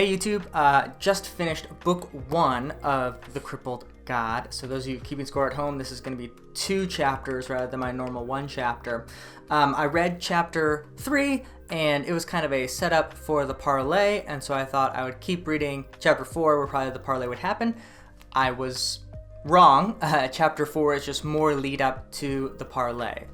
Hey YouTube, just finished book 1 of The Crippled God. So those of you keeping score at home, this is going to be 2 chapters rather than my normal 1 chapter. I read chapter 3 and it was kind of a setup for the parlay, and so I thought I would keep reading chapter 4 where probably the parlay would happen. I was wrong. Chapter 4 is just more lead up to the parlay.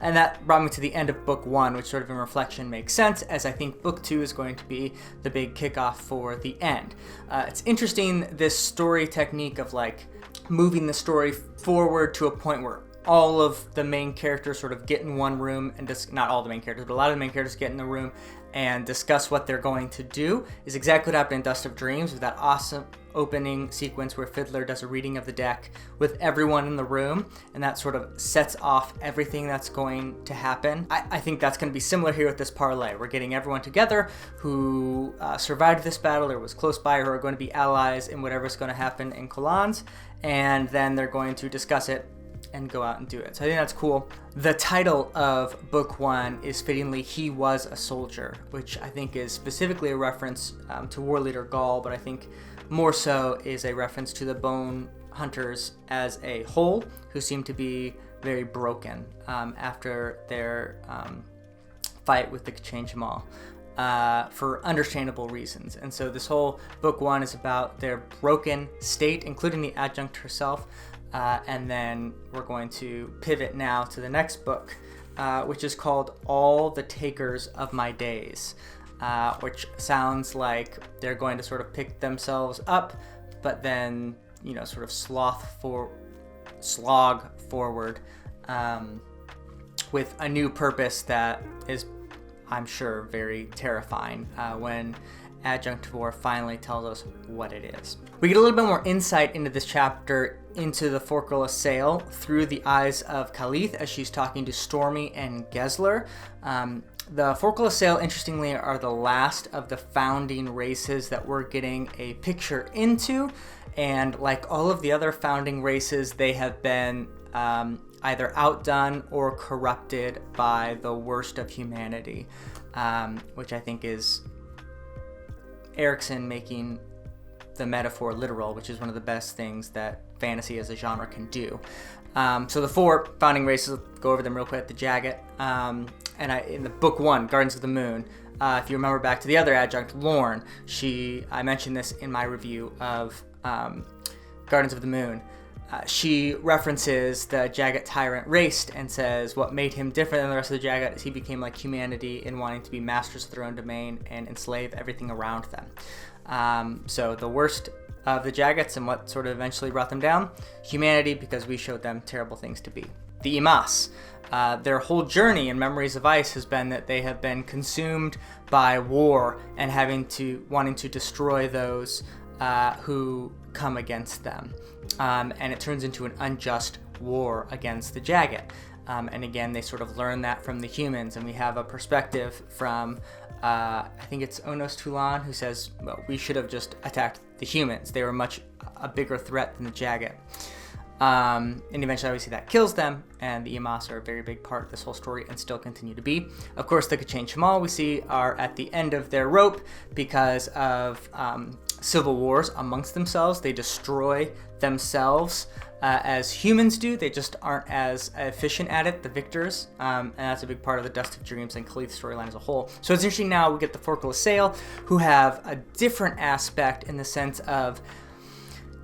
And that brought me to the end of book 1, which sort of in reflection makes sense, as I think book 2 is going to be the big kickoff for the end. It's interesting, this story technique of like moving the story forward to a point where all of the main characters sort of get in one room and just, not all the main characters, but a lot of the main characters get in the room and discuss what they're going to do, is exactly what happened in Dust of Dreams, with that awesome opening sequence where Fiddler does a reading of the deck with everyone in the room, and that sort of sets off everything that's going to happen. I think that's going to be similar here with this parlay. We're getting everyone together who survived this battle or was close by, or are going to be allies in whatever's going to happen in Collans, and then they're going to discuss it and go out and do it. So I think that's cool. The title of book 1 is fittingly He Was a Soldier, which I think is specifically a reference to War Leader Gaul, but I think more so is a reference to the Bone Hunters as a whole, who seem to be very broken after their fight with the Kachanjamal for understandable reasons. And so this whole book 1 is about their broken state, including the adjunct herself. And then we're going to pivot now to the next book, which is called All the Takers of My Days, which sounds like they're going to sort of pick themselves up, but then, you know, sort of slog forward with a new purpose that is, I'm sure, very terrifying when Adjunct 4 finally tells us what it is. We get a little bit more insight into this chapter, into the Forkal Assail, through the eyes of Khalith as she's talking to Stormy and Gesler. The Forkal Assail, interestingly, are the last of the founding races that we're getting a picture into, and like all of the other founding races, they have been either outdone or corrupted by the worst of humanity, which I think is Erickson making the metaphor literal, which is one of the best things that fantasy as a genre can do. So the 4 founding races, I'll go over them real quick. The Jagat, in the book 1, Gardens of the Moon, if you remember back to the other adjunct, Lorne, I mentioned this in my review of Gardens of the Moon. She references the Jagat tyrant race and says what made him different than the rest of the Jagat is he became like humanity in wanting to be masters of their own domain and enslave everything around them. So the worst of the Jagats and what sort of eventually brought them down, humanity, because we showed them terrible things to be. The Imas, their whole journey in Memories of Ice has been that they have been consumed by war and wanting to destroy those who come against them. And it turns into an unjust war against the Jagat. And again, they sort of learn that from the humans, and we have a perspective from, I think it's Onos Tulan, who says, well, we should have just attacked the humans. They were a bigger threat than the Jagat. And eventually, obviously, that kills them, and the Imas are a very big part of this whole story and still continue to be. Of course, the Kachanjamal we see are at the end of their rope because of civil wars amongst themselves. They destroy themselves as humans do. They just aren't as efficient at it, the victors, and that's a big part of the Dust of Dreams and Khalith's storyline as a whole. So it's interesting now we get the Forkal Assail, who have a different aspect in the sense of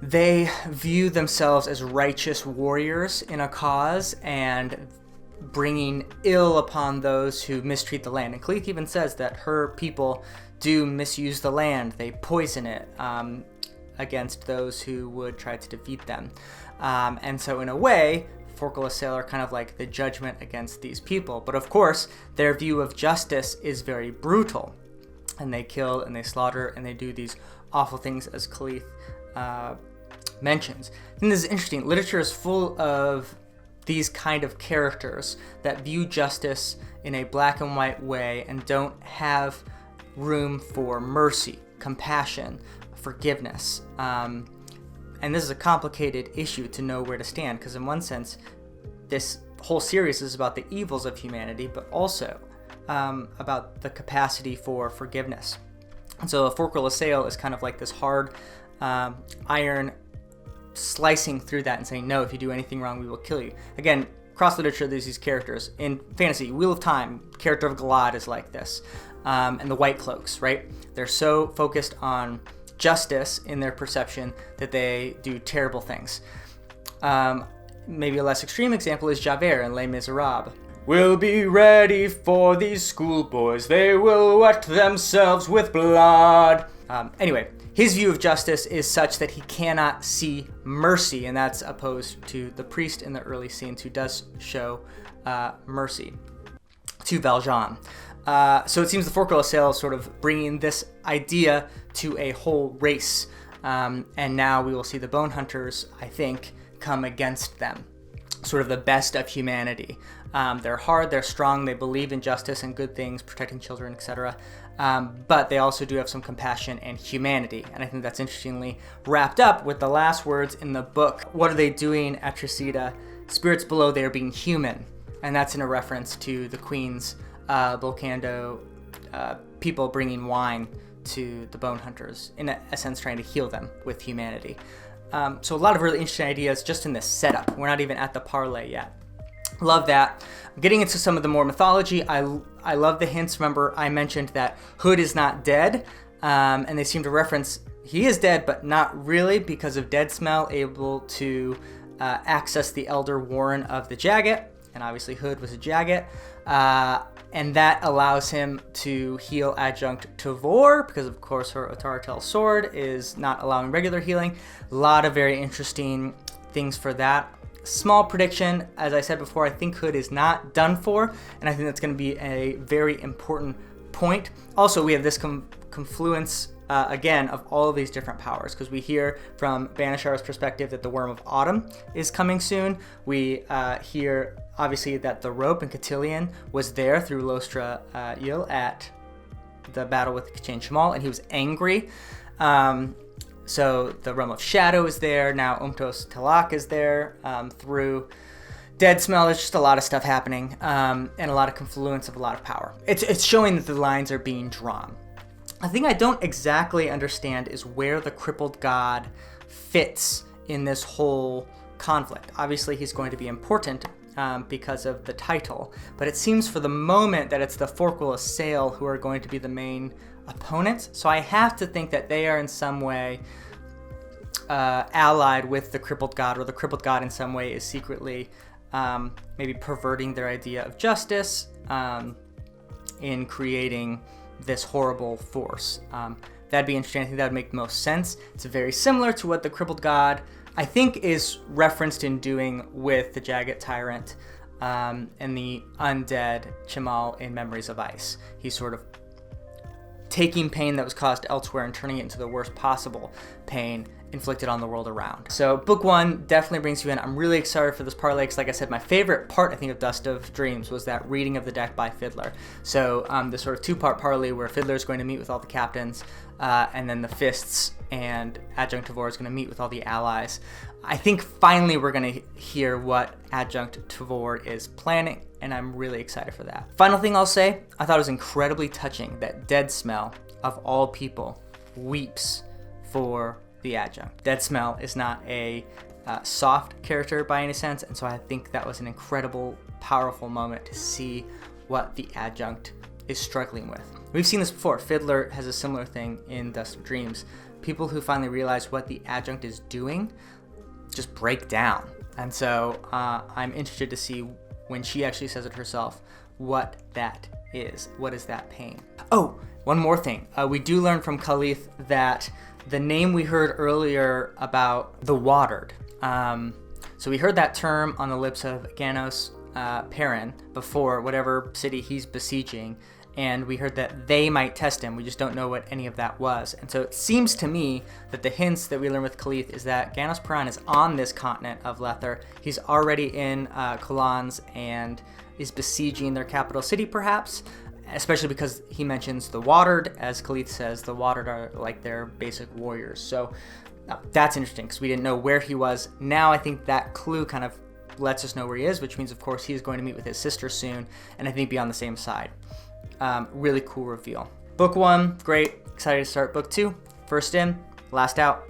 they view themselves as righteous warriors in a cause and bringing ill upon those who mistreat the land. And Khalith even says that her people do misuse the land. They poison it against those who would try to defeat them. And so in a way, Forkal Assail are kind of like the judgment against these people. But of course, their view of justice is very brutal. And they kill and they slaughter and they do these awful things, as Khalith mentions. And this is interesting. Literature is full of these kind of characters that view justice in a black and white way and don't have room for mercy, compassion, forgiveness. And this is a complicated issue to know where to stand, because in one sense, this whole series is about the evils of humanity, but also about the capacity for forgiveness. And so a fork will assail is kind of like this hard iron slicing through that and saying, no, if you do anything wrong, we will kill you. Again, across literature, there's these characters. In fantasy, Wheel of Time, character of Galad is like this. And the White Cloaks, right? They're so focused on justice in their perception that they do terrible things. Maybe a less extreme example is Javert in Les Miserables. We'll be ready for these schoolboys. They will wet themselves with blood. Anyway, his view of justice is such that he cannot see mercy, and that's opposed to the priest in the early scenes who does show mercy to Valjean. So it seems the fork will assail is sort of bringing this idea to a whole race. And now we will see the bone hunters, I think, come against them. Sort of the best of humanity. They're hard, they're strong, they believe in justice and good things, protecting children, etc. But they also do have some compassion and humanity. And I think that's interestingly wrapped up with the last words in the book. What are they doing at Tresida? Spirits below, they are being human. And that's in a reference to the Queen's Volcando people bringing wine to the bone hunters, in a sense trying to heal them with humanity. So a lot of really interesting ideas just in this setup. We're not even at the parlay yet. Love that. Getting into some of the more mythology, I love the hints. Remember, I mentioned that Hood is not dead, and they seem to reference he is dead, but not really, because of dead smell, able to access the Elder Warren of the Jagged, and obviously Hood was a Jagged, and that allows him to heal Adjunct Tavor, because of course her Otaratel sword is not allowing regular healing. A lot of very interesting things for that. Small prediction, as I said before, I think Hood is not done for, and I think that's going to be a very important point. Also, we have this confluence, again, of all of these different powers, because we hear from Banishar's perspective that the Worm of Autumn is coming soon. We hear, obviously, that the rope and Cotillion was there through Lostra Yil at the battle with Kachin Shamal, and he was angry. So the Realm of Shadow is there. Now Umtos Talak is there through Dead Smell. There's just a lot of stuff happening and a lot of confluence of a lot of power. It's showing that the lines are being drawn. A thing I don't exactly understand is where the Crippled God fits in this whole conflict. Obviously, he's going to be important because of the title, but it seems for the moment that it's the Fork will assail who are going to be the main opponents. So I have to think that they are in some way allied with the Crippled God, or the Crippled God in some way is secretly maybe perverting their idea of justice in creating this horrible force. That'd be interesting. I think that would make the most sense. It's very similar to what the Crippled God, I think, is referenced in doing with the Jagged Tyrant and the undead Chimal in Memories of Ice. He's sort of taking pain that was caused elsewhere and turning it into the worst possible pain inflicted on the world around. So book one definitely brings you in. I'm really excited for this parlay because, like I said, my favorite part, I think, of Dust of Dreams was that reading of the deck by Fiddler. So the sort of two-part parlay where Fiddler is going to meet with all the captains and then the Fists and Adjunct Tavor is going to meet with all the allies. I think finally we're going to hear what Adjunct Tavor is planning, and I'm really excited for that. Final thing I'll say, I thought it was incredibly touching that Dead Smell, of all people, weeps for the Adjunct. Dead Smell is not a soft character by any sense, and so I think that was an incredible, powerful moment to see what the Adjunct is struggling with. We've seen this before. Fiddler has a similar thing in Dust of Dreams. People who finally realize what the Adjunct is doing just break down. And so I'm interested to see when she actually says it herself, what that is. What is that pain? Oh, one more thing. We do learn from Khalith that the name we heard earlier about the Watered. So we heard that term on the lips of Ganos Perrin before, whatever city he's besieging, and we heard that they might test him. We just don't know what any of that was. And so it seems to me that the hints that we learn with Khalith is that Ganos Perrin is on this continent of Lether. He's already in Kolans and is besieging their capital city, perhaps, especially because he mentions the Watered. As Khalith says, the Watered are like their basic warriors. So that's interesting because we didn't know where he was. Now I think that clue kind of lets us know where he is, which means, of course, he's going to meet with his sister soon, and I think be on the same side. Really cool reveal. book 1, great. Excited to start book 2. First in, last out.